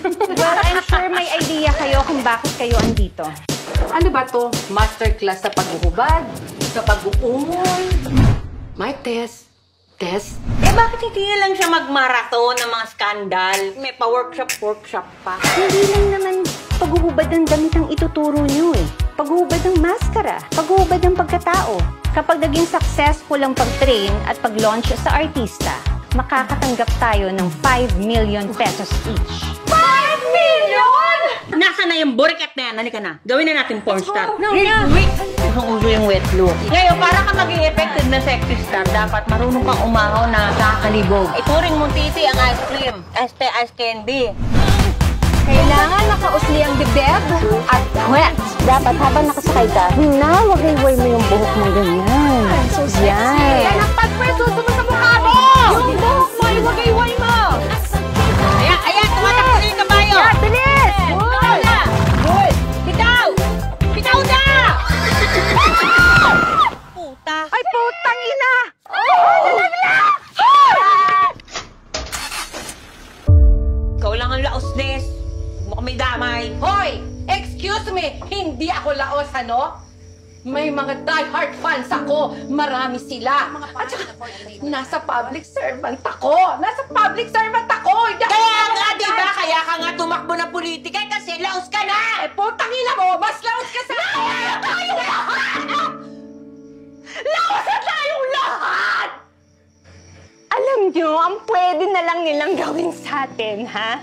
Well, I'm sure may idea kayo kung bakit kayo andito. Ano ba to? Masterclass sa paghuhubad? Sa pag-uungol? May test. Test? Bakit hindi na lang siya mag-marathon ng mga skandal? May pa-workshop pa. Hindi lang naman paghuhubad ng damit ang ituturo nyo eh. Paghuhubad ng maskara, paghuhubad ng pagkatao. Kapag naging successful ang pag-train at pag-launch sa artista, makakatanggap tayo ng 5 million pesos each. 5 million?! Nasaan na yung burikat na yan? Halika na. Gawin na natin porn star. No. Ang uso yung wet look. Ngayon, para ka maging effective na sexy star, dapat marunong kang umahaw na kakalibog. Ituring mong titi ang ice cream. Ice candy. Kailangan nakausli ang bibeb at wet. Dapat habang nakasakay ka, wagay-way mo yung buhok mo ganyan. So sexy. Yan ang pagpreso mo sa mukha mo! Yung buhok mo, wagay-way mo! Ayan, tumatakbo na yung kabayo! Yeah, bilis! Bitaw na! Good! Bitaw! Bitaw na! Puta! Ay, putang ina! Ikaw lang ang laos-nes. Huwag mo kami damay. Hoy! Excuse me! Hindi ako laos, ano? May mga die-hard fans ako. Marami sila. At saka, nasa public servant ako. Nasa public servant ako. Kaya nga, di ba? Kaya ka nga tumakbo ng politika kasi laos ka na! Eh, putang ina mo! Mas laos ka sa akin! Tayong lahat! Laos na tayong lahat! Alam nyo, ang pwede na lang nilang gawin sa atin, ha?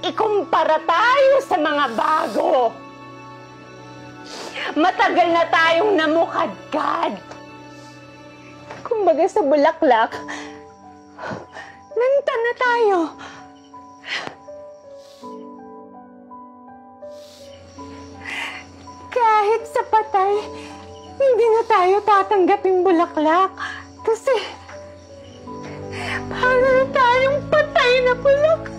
Ikumpara tayo sa mga bago. Matagal na tayong namukadkad. Kumbaga sa bulaklak, nanta na tayo. Kahit sa patay, hindi na tayo tatanggaping bulaklak. Kasi, para tayong patay na bulaklak.